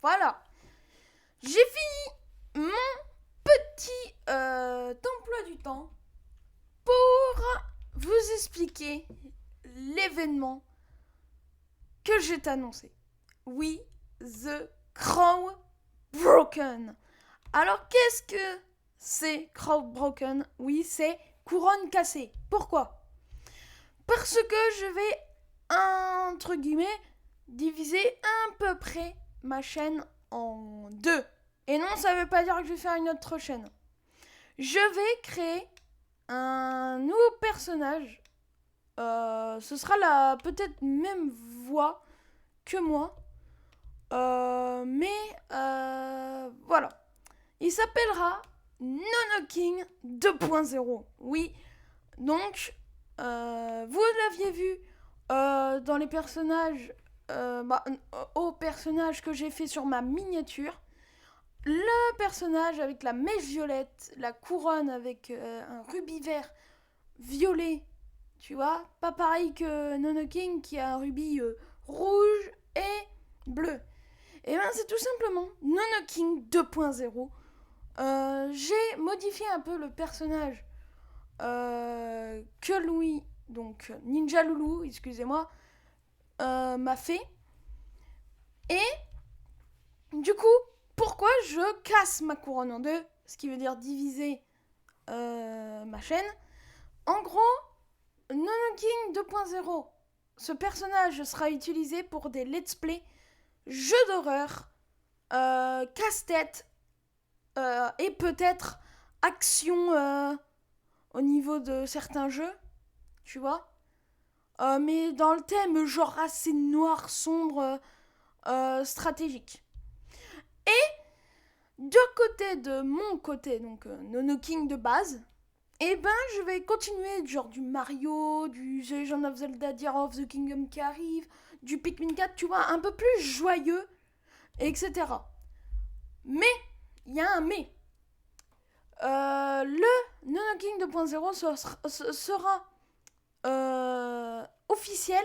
Voilà. J'ai fini mon petit emploi du temps pour vous expliquer l'événement que je t'ai annoncé. Oui, The Crow Broken. Alors, qu'est-ce que c'est Crow Broken? Oui, c'est couronne cassée. Pourquoi? Parce que je vais, entre guillemets, diviser à peu près ma chaîne en deux. Et non, ça veut pas dire que je vais faire une autre chaîne. Je vais créer un nouveau personnage. Ce sera peut-être même voix que moi. Voilà. Il s'appellera Nonoking 2.0. Oui. Donc, vous l'aviez vu dans les personnages, au personnage que j'ai fait sur ma miniature. Le personnage avec la mèche violette, la couronne avec un rubis vert violet, tu vois, pas pareil que Nonoking qui a un rubis rouge et bleu. Et bien c'est tout simplement Nonoking 2.0. J'ai modifié un peu le personnage que Louis, donc Ninja Loulou, excusez-moi, m'a fait. Et du coup, pourquoi je casse ma couronne en deux, ce qui veut dire diviser ma chaîne. En gros, Nonoking 2.0, ce personnage sera utilisé pour des let's play, jeux d'horreur, casse-tête et peut-être action au niveau de certains jeux, tu vois. Mais dans le thème genre assez noir, sombre, stratégique. De côté de mon côté, donc Nonoking de base, et ben je vais continuer genre du Mario, du The Legend of Zelda Tears of the Kingdom qui arrive, du Pikmin 4, tu vois, un peu plus joyeux, etc. Mais, il y a un mais. Le Nonoking 2.0 sera officiel,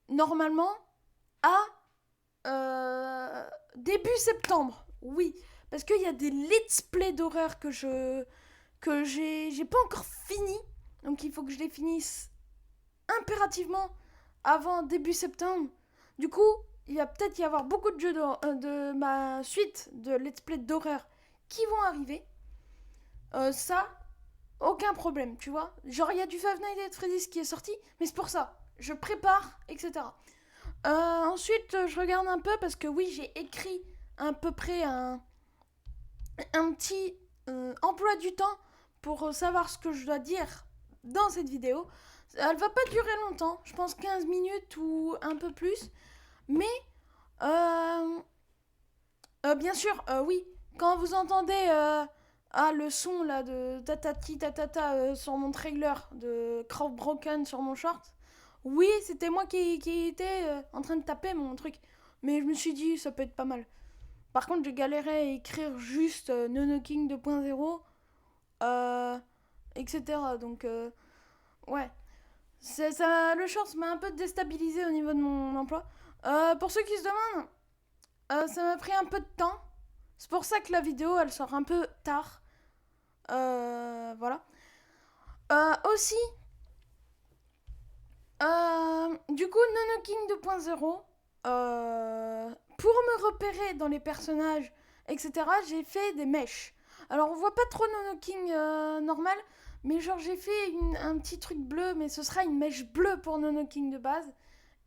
normalement, à début septembre. Oui, parce qu'il y a des let's play d'horreur que j'ai pas encore fini, donc il faut que je les finisse impérativement avant début septembre. Du coup, il va peut-être y avoir beaucoup de jeux de ma suite de let's play d'horreur qui vont arriver. Ça, aucun problème, tu vois. Genre, il y a du Five Nights at Freddy's qui est sorti, mais c'est pour ça. Je prépare, etc. Ensuite, je regarde un peu parce que oui, j'ai écrit à peu près un petit emploi du temps pour savoir ce que je dois dire dans cette vidéo. Elle va pas durer longtemps, je pense 15 minutes ou un peu plus. Mais, bien sûr, oui, quand vous entendez le son là de tatati tatata sur mon trailer de Crow Broken sur mon short, oui, c'était moi qui était en train de taper mon truc. Mais je me suis dit, ça peut être pas mal. Par contre, j'ai galéré à écrire juste Nonoking 2.0, etc. Donc, ouais. Ça, le short m'a un peu déstabilisé au niveau de mon emploi. Pour ceux qui se demandent, ça m'a pris un peu de temps. C'est pour ça que la vidéo, elle sort un peu tard. Voilà. Aussi, du coup, Nonoking 2.0, pour me repérer dans les personnages, etc., j'ai fait des mèches. Alors, on voit pas trop Nonoking normal, mais genre, j'ai fait un petit truc bleu, mais ce sera une mèche bleue pour Nonoking de base,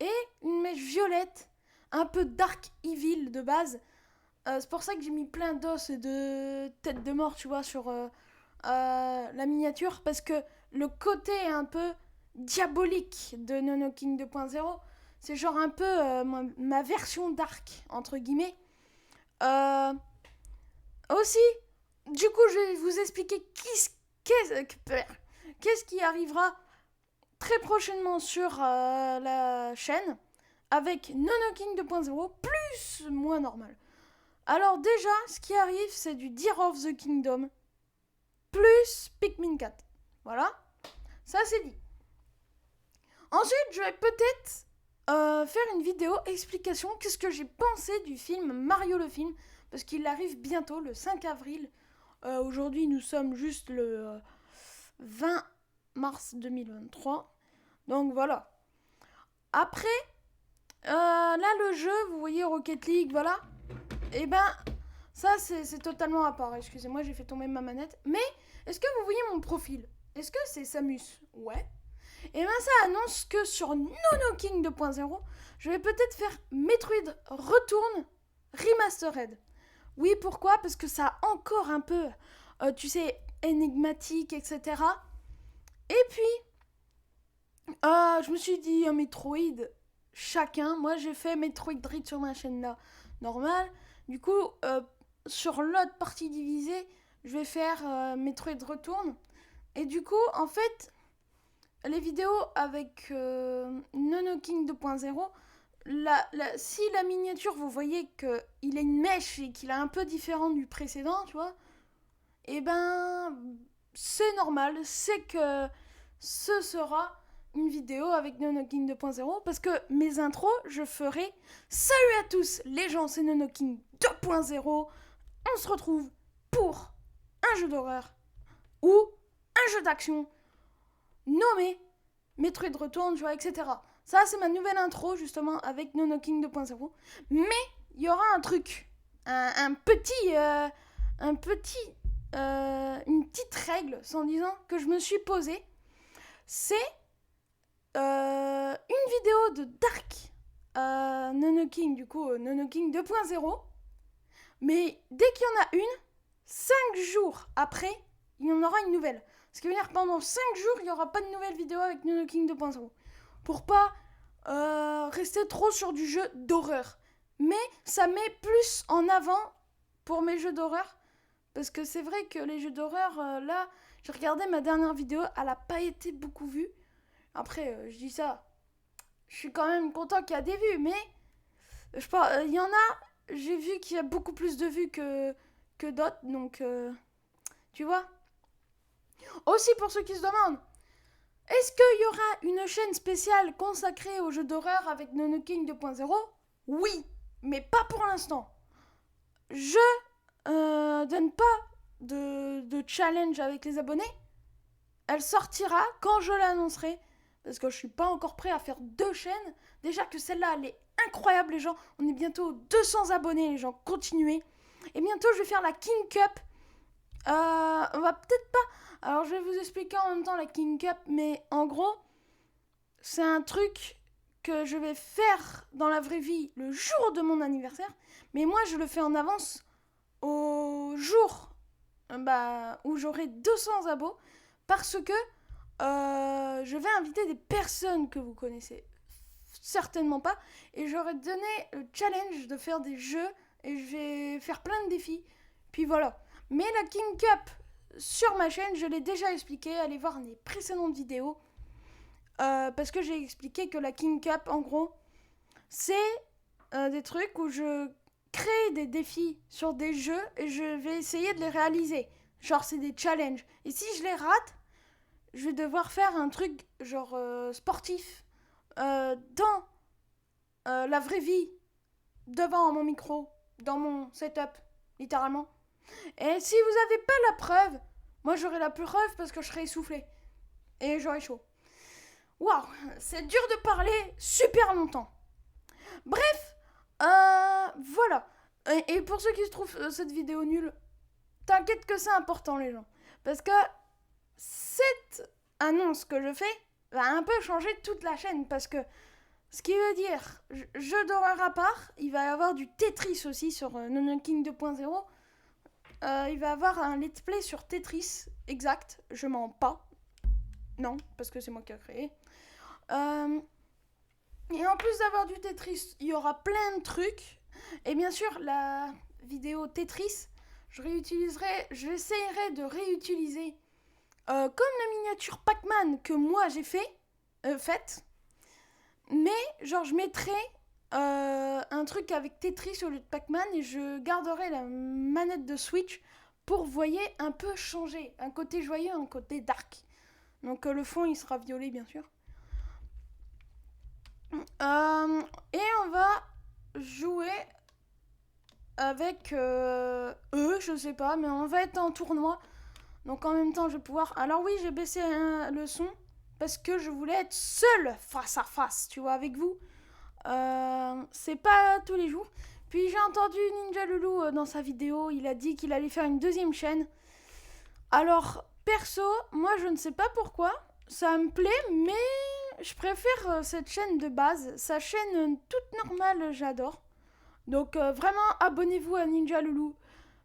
et une mèche violette, un peu Dark Evil de base. C'est pour ça que j'ai mis plein d'os et de têtes de mort, tu vois, sur la miniature, parce que le côté un peu diabolique de Nonoking 2.0, c'est genre un peu ma version dark, entre guillemets. Aussi, du coup, je vais vous expliquer qu'est-ce qui arrivera très prochainement sur la chaîne avec Nonoking 2.0 plus moins normal. Alors déjà, ce qui arrive, c'est du Tears of the Kingdom plus Pikmin 4. Voilà, ça c'est dit. Ensuite, je vais peut-être faire une vidéo explication qu'est-ce que j'ai pensé du film Mario le film, parce qu'il arrive bientôt, le 5 avril. Aujourd'hui, nous sommes juste le 20 mars 2023. Donc voilà. Après, là, le jeu, vous voyez Rocket League, voilà. Et ben, ça, c'est totalement à part. Excusez-moi, j'ai fait tomber ma manette. Mais, est-ce que vous voyez mon profil? Est-ce que c'est Samus? Ouais. Et ben, ça annonce que sur Nonoking 2.0, je vais peut-être faire Metroid Return Remastered. Oui, pourquoi? Parce que ça a encore un peu, tu sais, énigmatique, etc. Et puis, je me suis dit, un Metroid, chacun. Moi, j'ai fait Metroid Dread sur ma chaîne là, normal. Du coup, sur l'autre partie divisée, je vais faire Metroid Return. Et du coup, en fait, les vidéos avec Nonoking 2.0, si la miniature, vous voyez qu'il a une mèche et qu'il est un peu différent du précédent, tu vois, et ben, c'est normal, c'est que ce sera une vidéo avec Nonoking 2.0, parce que mes intros, je ferai salut à tous les gens, c'est Nonoking 2.0, on se retrouve pour un jeu d'horreur ou un jeu d'action nommé Metroid Return, tu vois, etc. Ça, c'est ma nouvelle intro, justement, avec Nonoking 2.0. Mais, il y aura un truc, une petite règle, sans disant, que je me suis posée. C'est une vidéo de Dark Nonoking, du coup, Nonoking 2.0. Mais dès qu'il y en a une, 5 jours après, il y en aura une nouvelle. Ce qui veut dire que pendant 5 jours, il n'y aura pas de nouvelle vidéo avec Nonoking 2.0. Pour pas rester trop sur du jeu d'horreur. Mais ça met plus en avant pour mes jeux d'horreur. Parce que c'est vrai que les jeux d'horreur, là, j'ai regardé ma dernière vidéo, elle n'a pas été beaucoup vue. Après, je dis ça, je suis quand même content qu'il y a des vues, mais il y en a, j'ai vu qu'il y a beaucoup plus de vues que d'autres, donc tu vois. Aussi, pour ceux qui se demandent, est-ce qu'il y aura une chaîne spéciale consacrée aux jeux d'horreur avec Nonoking 2.0? Oui, mais pas pour l'instant. Je donne pas de challenge avec les abonnés. Elle sortira quand je l'annoncerai, parce que je suis pas encore prêt à faire 2 chaînes. Déjà que celle-là, elle est incroyable, les gens. On est bientôt 200 abonnés, les gens. Continuez. Et bientôt, je vais faire la King Cup. On va peut-être pas... Alors, je vais vous expliquer en même temps la King Cup, mais en gros, c'est un truc que je vais faire dans la vraie vie le jour de mon anniversaire, mais moi, je le fais en avance au jour où j'aurai 200 abos, parce que je vais inviter des personnes que vous connaissez certainement pas, et j'aurais donné le challenge de faire des jeux, et je vais faire plein de défis, puis voilà. Mais la King Cup sur ma chaîne, je l'ai déjà expliqué, allez voir les précédentes vidéos, parce que j'ai expliqué que la King Cup, en gros, c'est des trucs où je crée des défis sur des jeux et je vais essayer de les réaliser. Genre, c'est des challenges. Et si je les rate, je vais devoir faire un truc genre sportif dans la vraie vie, devant mon micro, dans mon setup, littéralement. Et si vous n'avez pas la preuve, moi j'aurai la preuve parce que je serai essoufflé. Et j'aurai chaud. Waouh, c'est dur de parler super longtemps. Bref, voilà. Et pour ceux qui se trouvent cette vidéo nulle, t'inquiète que c'est important, les gens. Parce que cette annonce que je fais va un peu changer toute la chaîne. Parce que ce qui veut dire jeu d'horreur à part, il va y avoir du Tetris aussi sur Nonoking 2.0. Il va y avoir un let's play sur Tetris, exact, je mens pas. Non, parce que c'est moi qui ai créé. Et en plus d'avoir du Tetris, il y aura plein de trucs. Et bien sûr, la vidéo Tetris, j'essayerai de réutiliser comme la miniature Pac-Man que moi j'ai faite. Mais genre je mettrai un truc avec Tetris au lieu de Pac-Man et je garderai la manette de Switch pour, vous voyez, un peu changer. Un côté joyeux, un côté dark. Donc le fond il sera violet bien sûr. Et on va jouer avec eux, je sais pas, mais on va être en tournoi. Donc en même temps, je vais pouvoir... Alors oui, j'ai baissé le son parce que je voulais être seule face à face, tu vois, avec vous. C'est pas tous les jours. Puis j'ai entendu Ninja Loulou dans sa vidéo, il a dit qu'il allait faire une deuxième chaîne. Alors, perso, moi je ne sais pas pourquoi, ça me plaît, mais je préfère cette chaîne de base. Sa chaîne toute normale, j'adore. Donc vraiment, abonnez-vous à Ninja Loulou.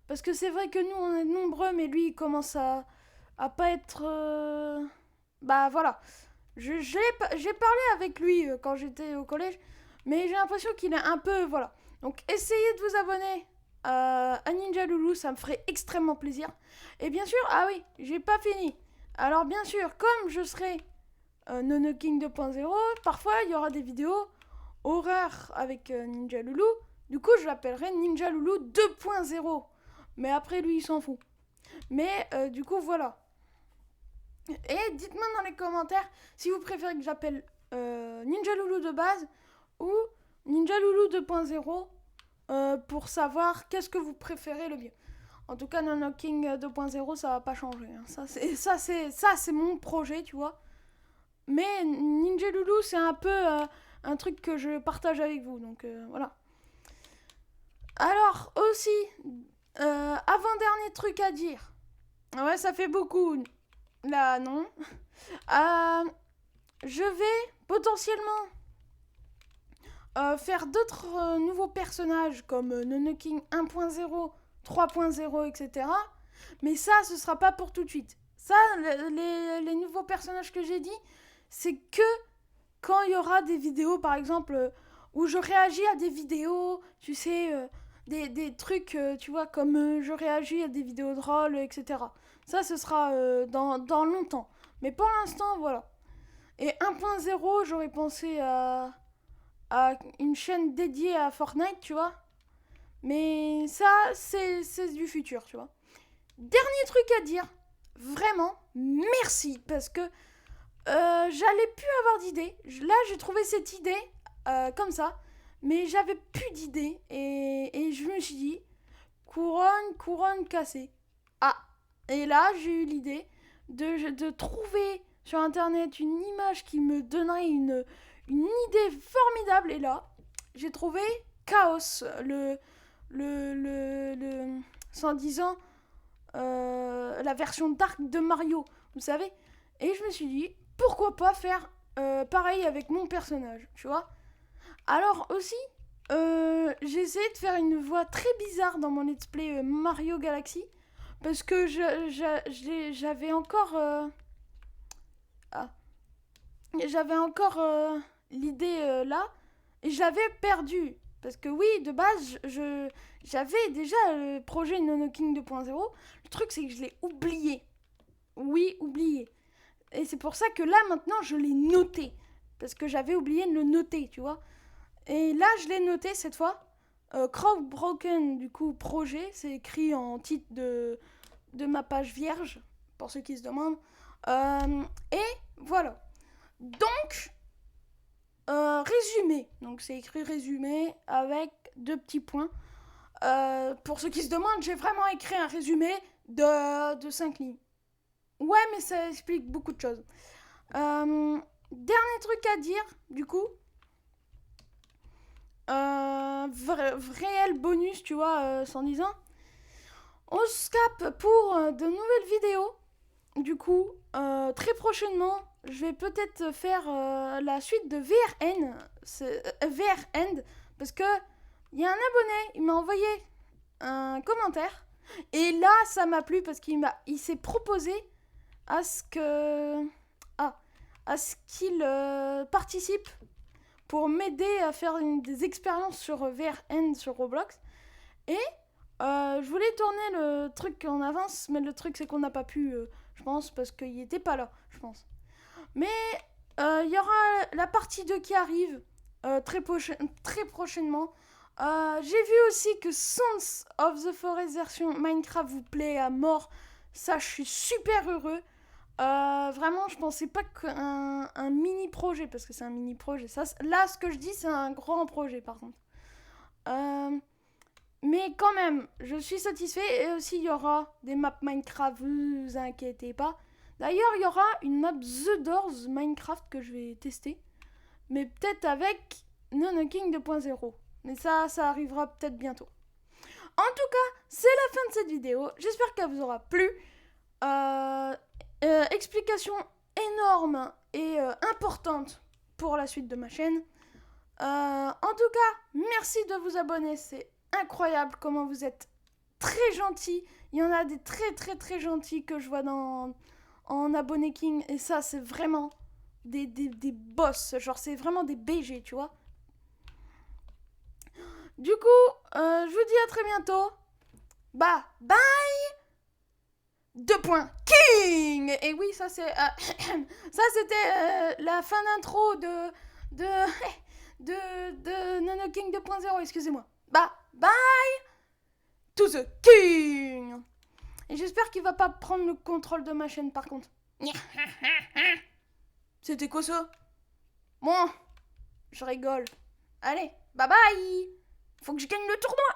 Parce que c'est vrai que nous, on est nombreux, mais lui, il commence à pas être... Bah voilà. J'ai parlé avec lui quand j'étais au collège, mais j'ai l'impression qu'il est un peu... Voilà. Donc essayez de vous abonner à Ninja Loulou, ça me ferait extrêmement plaisir. Et bien sûr, ah oui, j'ai pas fini. Alors bien sûr, comme je serai Nono King 2.0, parfois il y aura des vidéos horreur avec Ninja Loulou. Du coup, je l'appellerai Ninja Loulou 2.0. Mais après, lui, il s'en fout. Mais du coup, voilà. Et dites-moi dans les commentaires si vous préférez que j'appelle Ninja Loulou de base ou Ninja Loulou 2.0 pour savoir qu'est-ce que vous préférez le mieux. En tout cas, Nono King 2.0, ça va pas changer. Hein. Ça, c'est mon projet, tu vois. Mais Ninja Loulou, c'est un peu un truc que je partage avec vous. Donc voilà. Alors aussi, avant-dernier truc à dire. Ouais, ça fait beaucoup. Là, non. Je vais potentiellement faire d'autres nouveaux personnages comme Nono King 1.0, 3.0, etc. Mais ça, ce sera pas pour tout de suite. Ça, les nouveaux personnages que j'ai dit, c'est que quand il y aura des vidéos, par exemple, où je réagis à des vidéos, tu sais, des trucs, tu vois, comme je réagis à des vidéos drôles, etc. Ça, ce sera dans longtemps. Mais pour l'instant, voilà. Et 1.0, j'aurais pensé à une chaîne dédiée à Fortnite, tu vois. Mais ça, c'est du futur, tu vois. Dernier truc à dire, vraiment, merci, parce que j'allais plus avoir d'idée. Là, j'ai trouvé cette idée comme ça, mais j'avais plus d'idée et je me suis dit couronne cassée. Ah, et là, j'ai eu l'idée de trouver sur internet une image qui me donnerait une idée formidable. Et là, j'ai trouvé Chaos, sans disant la version dark de Mario, vous savez. Et je me suis dit, pourquoi pas faire pareil avec mon personnage, tu vois. Alors aussi, j'ai essayé de faire une voix très bizarre dans mon let's play Mario Galaxy, parce que j'avais encore... j'avais encore l'idée là, et je l'avais perdue. Parce que oui, de base, j'avais déjà le projet Nono King 2.0. Le truc, c'est que je l'ai oublié. Oui, oublié. Et c'est pour ça que là, maintenant, je l'ai noté. Parce que j'avais oublié de le noter, tu vois. Et là, je l'ai noté cette fois. Crow Broken, du coup, projet. C'est écrit en titre de ma page vierge, pour ceux qui se demandent. Et voilà. Donc, résumé. Donc, c'est écrit résumé avec 2 petits points. Pour ceux qui se demandent, j'ai vraiment écrit un résumé de 5 lignes. Ouais, mais ça explique beaucoup de choses. Dernier truc à dire, du coup. Réel bonus, tu vois, sans disant. On se capte pour de nouvelles vidéos. Du coup, très prochainement, je vais peut-être faire la suite de VRN. VRN, parce que il y a un abonné, il m'a envoyé un commentaire. Et là, ça m'a plu parce il s'est proposé à ce qu'il participe pour m'aider à faire des expériences sur VRN sur Roblox. Et je voulais tourner le truc en avance, mais le truc c'est qu'on n'a pas pu, je pense, parce qu'il n'était pas là, je pense. Mais il y aura la partie 2 qui arrive très prochainement. J'ai vu aussi que Sons of the Forest version Minecraft vous plaît à mort. Ça, je suis super heureux. Vraiment, je pensais pas qu'un mini projet, parce que c'est un mini projet. Ça, là, ce que je dis, c'est un grand projet, par contre. Mais quand même, je suis satisfait. Et aussi, il y aura des maps Minecraft, vous inquiétez pas. D'ailleurs, il y aura une map The Doors Minecraft que je vais tester. Mais peut-être avec Nonoking 2.0. Mais ça arrivera peut-être bientôt. En tout cas, c'est la fin de cette vidéo. J'espère qu'elle vous aura plu. Explication énorme et importante pour la suite de ma chaîne. En tout cas, merci de vous abonner. C'est incroyable comment vous êtes très gentils. Il y en a des très gentils que je vois en Abonné King. Et ça, c'est vraiment des boss. Genre, c'est vraiment des BG, tu vois. Du coup, je vous dis à très bientôt. Bah, bye. 2 points King. Et oui, ça c'est ça c'était la fin d'intro de Nonoking 2.0, excusez-moi. Bah bye to the King. Et j'espère qu'il va pas prendre le contrôle de ma chaîne par contre. C'était quoi ça? Bon, je rigole. Allez, bye bye. Faut que je gagne le tournoi.